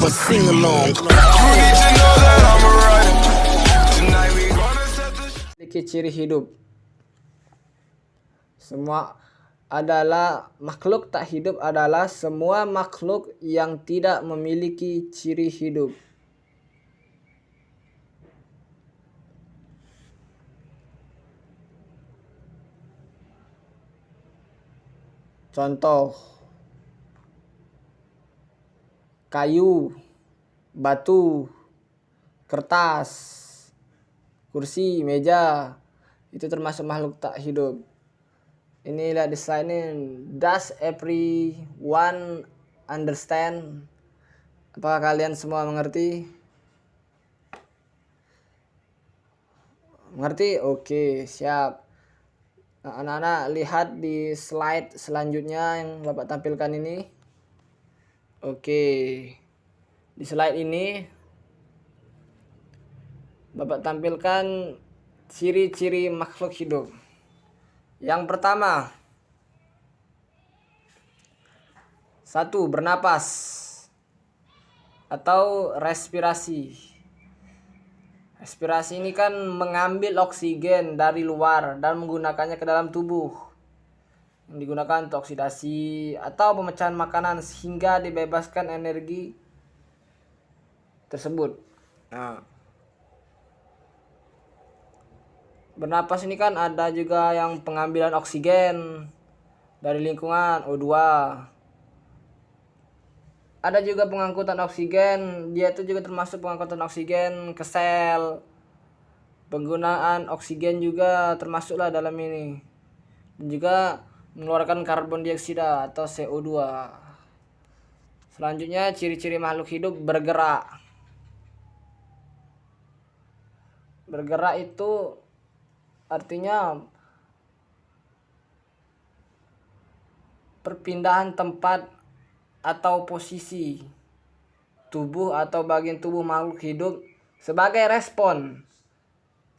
a sing along. Memiliki ciri hidup. Semua adalah makhluk tak hidup adalah semua makhluk yang tidak memiliki ciri hidup. Contoh: kayu, batu, kertas, kursi, meja, itu termasuk makhluk tak hidup. Ini lihat di slide ini. Does everyone understand? Apakah kalian semua mengerti? Mengerti? Oke, siap. Nah, anak-anak lihat di slide selanjutnya yang Bapak tampilkan ini. Oke. Di slide ini Bapak tampilkan ciri-ciri makhluk hidup. Yang pertama, 1. Bernapas atau respirasi. Respirasi ini kan mengambil oksigen dari luar dan menggunakannya ke dalam tubuh. Yang digunakan untuk oksidasi atau pemecahan makanan sehingga dibebaskan energi tersebut. Nah, bernapas ini kan ada juga yang pengambilan oksigen dari lingkungan O2. Ada juga pengangkutan oksigen, dia itu juga termasuk pengangkutan oksigen ke sel. Penggunaan oksigen juga termasuklah dalam ini. Dan juga mengeluarkan karbon dioksida atau CO2. Selanjutnya ciri-ciri makhluk hidup bergerak. Bergerak itu artinya perpindahan tempat atau posisi tubuh atau bagian tubuh makhluk hidup sebagai respon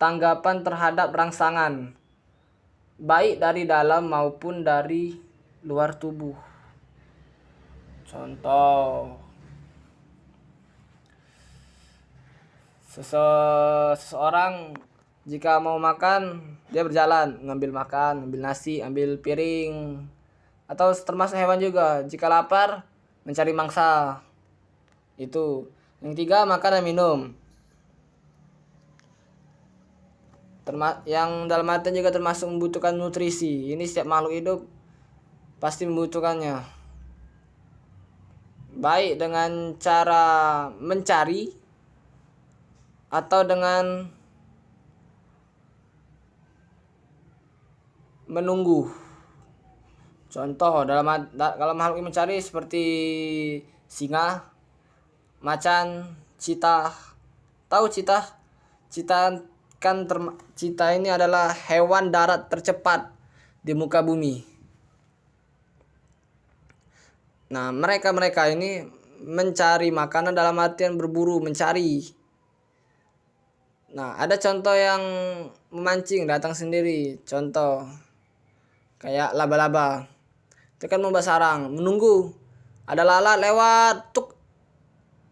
tanggapan terhadap rangsangan, baik dari dalam maupun dari luar tubuh. Contoh, seseorang jika mau makan, dia berjalan, ngambil makan, ngambil nasi, ambil piring. Atau termasuk hewan juga, jika lapar, mencari mangsa. Itu. Yang 3, makan dan minum. Yang dalam artian juga termasuk membutuhkan nutrisi. Ini setiap makhluk hidup pasti membutuhkannya. Baik dengan cara mencari atau dengan menunggu. Contoh, kalau makhluk mencari seperti singa, macan, citah. Tahu citah? Citah ini adalah hewan darat tercepat di muka bumi. Nah, mereka ini mencari makanan dalam artian berburu, mencari. Nah, ada contoh yang memancing, datang sendiri. Contoh, kayak laba-laba. Itu kan membawa sarang, menunggu. Ada lalat lewat, tuk,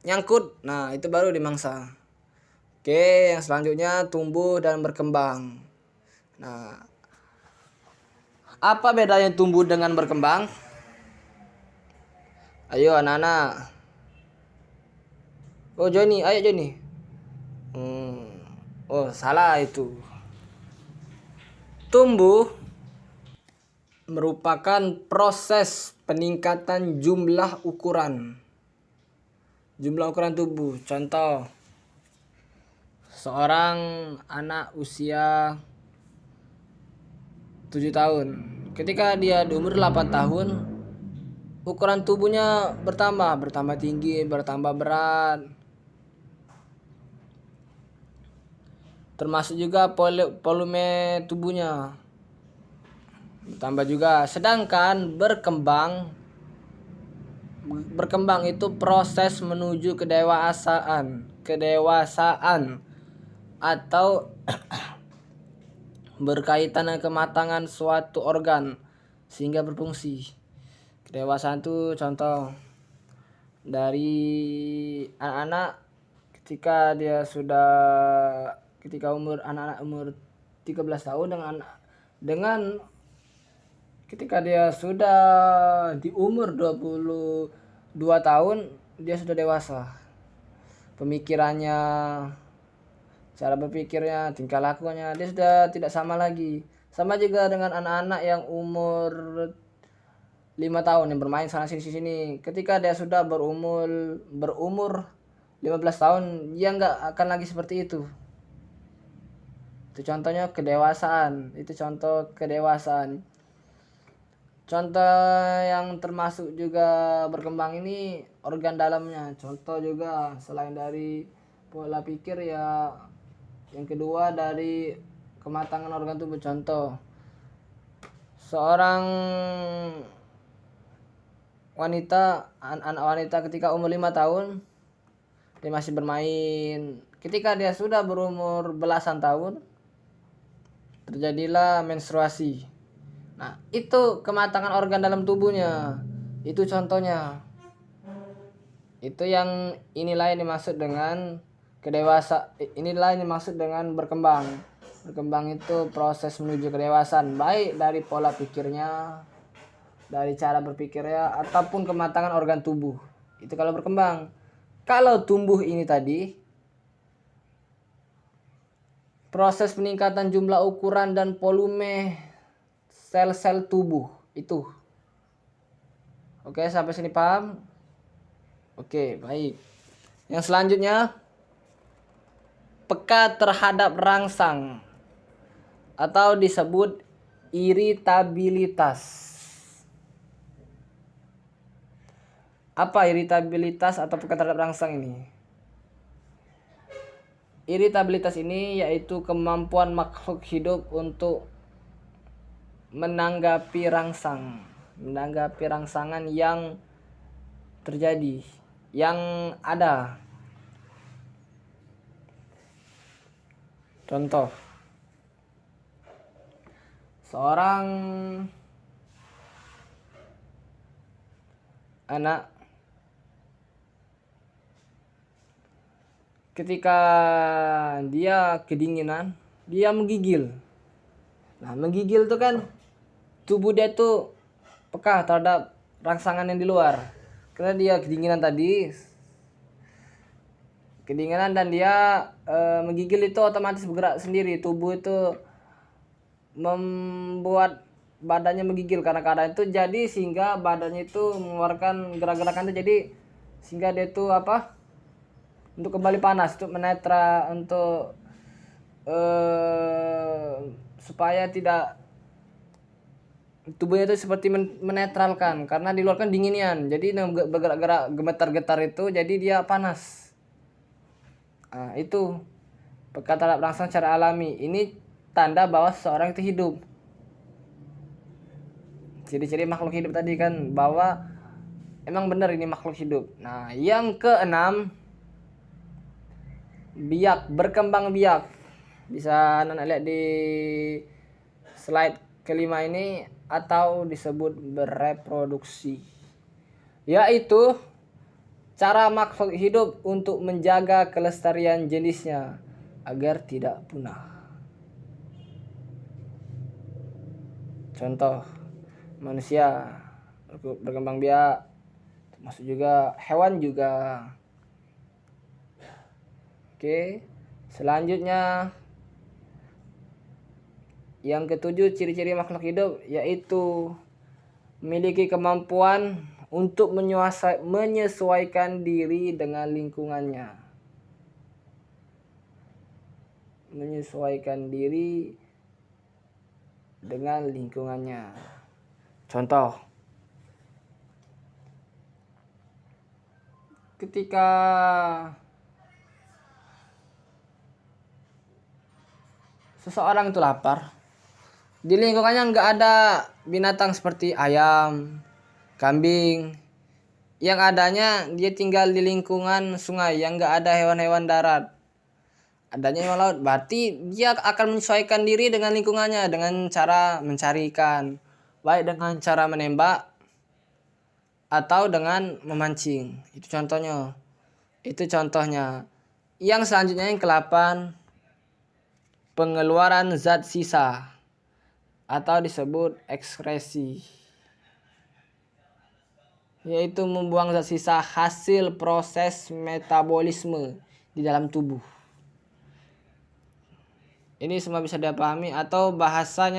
nyangkut. Nah, itu baru dimangsa. Oke, yang selanjutnya tumbuh dan berkembang. Nah, apa bedanya tumbuh dengan berkembang? Ayo anak-anak. Oh Joni, ayo Joni. Oh salah itu. Tumbuh merupakan proses peningkatan jumlah ukuran tubuh. Contoh, seorang anak usia 7 tahun. Ketika dia di umur 8 tahun, ukuran tubuhnya bertambah tinggi, bertambah berat. Termasuk juga volume tubuhnya bertambah juga. Sedangkan berkembang itu proses menuju kedewasaan atau berkaitan dengan kematangan suatu organ sehingga berfungsi. Kedewasaan itu contoh dari anak-anak ketika anak-anak umur 13 tahun dengan ketika dia sudah di umur 22 tahun dia sudah dewasa. Pemikirannya, cara berpikirnya, tingkah lakunya dia sudah tidak sama lagi. Sama juga dengan anak-anak yang umur 5 tahun yang bermain sana sini. Ketika dia sudah berumur 15 tahun, dia nggak akan lagi seperti itu. Itu contohnya kedewasaan. Itu contoh kedewasaan. Contoh yang termasuk juga berkembang ini organ dalamnya. Contoh juga selain dari pola pikir ya, yang kedua dari kematangan organ tubuh. Contoh, seorang anak wanita ketika umur 5 tahun dia masih bermain. Ketika dia sudah berumur belasan tahun terjadilah menstruasi. Nah, itu kematangan organ dalam tubuhnya. Itu contohnya. Itu yang inilah yang dimaksud dengan inilah yang dimaksud dengan berkembang. Berkembang itu proses menuju kedewasaan, baik dari pola pikirnya, dari cara berpikirnya, ataupun kematangan organ tubuh. Itu kalau berkembang. Kalau tumbuh ini tadi, proses peningkatan jumlah ukuran dan volume sel-sel tubuh itu. Oke, sampai sini paham? Oke, baik. Yang selanjutnya, peka terhadap rangsang atau disebut iritabilitas. Apa iritabilitas atau peka terhadap rangsang ini? Iritabilitas ini yaitu kemampuan makhluk hidup untuk menanggapi rangsangan yang terjadi, yang ada. Contoh, seorang anak ketika dia kedinginan, dia menggigil. Nah, menggigil itu kan tubuh dia tuh peka terhadap rangsangan yang di luar. Karena dia kedinginan dan dia menggigil itu otomatis bergerak sendiri. Tubuh itu membuat badannya menggigil karena keadaan itu, jadi sehingga badannya itu mengeluarkan gerak-gerakan itu, jadi sehingga dia itu untuk kembali panas, untuk untuk supaya tidak, tubuhnya itu seperti menetralkan karena di luar kan dinginnya, jadi bergerak-gerak gemetar-getar itu jadi dia panas. Nah, itu peka terhadap rangsang secara alami. Ini tanda bahwa seseorang itu hidup. Ciri-ciri makhluk hidup tadi kan, bahwa emang benar ini makhluk hidup. Nah, yang keenam, biak, berkembang biak. Bisa anak lihat di slide kelima ini, atau disebut bereproduksi, yaitu cara makhluk hidup untuk menjaga kelestarian jenisnya agar tidak punah. Contoh, manusia berkembang biak, termasuk juga hewan juga. Oke, selanjutnya yang ketujuh, ciri-ciri makhluk hidup yaitu memiliki kemampuan untuk menyesuaikan diri dengan lingkungannya. Menyesuaikan diri dengan lingkungannya. Contoh, ketika seseorang itu lapar, di lingkungannya nggak ada binatang seperti ayam, kambing. Yang adanya dia tinggal di lingkungan sungai yang nggak ada hewan-hewan darat. Adanya hewan laut. Berarti dia akan menyesuaikan diri dengan lingkungannya dengan cara mencari ikan, baik dengan cara menembak atau dengan memancing. Itu contohnya. Itu contohnya. Yang selanjutnya yang ke-8, pengeluaran zat sisa atau disebut ekskresi, yaitu membuang zat sisa hasil proses metabolisme di dalam tubuh. Ini semua bisa dipahami, atau bahasa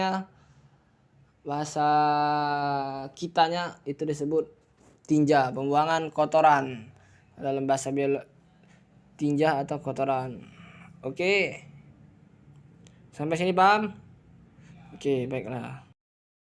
kitanya itu disebut tinja, pembuangan kotoran. Dalam bahasa biologi, tinja atau kotoran. Oke. Sampai sini paham? Oke, baiklah.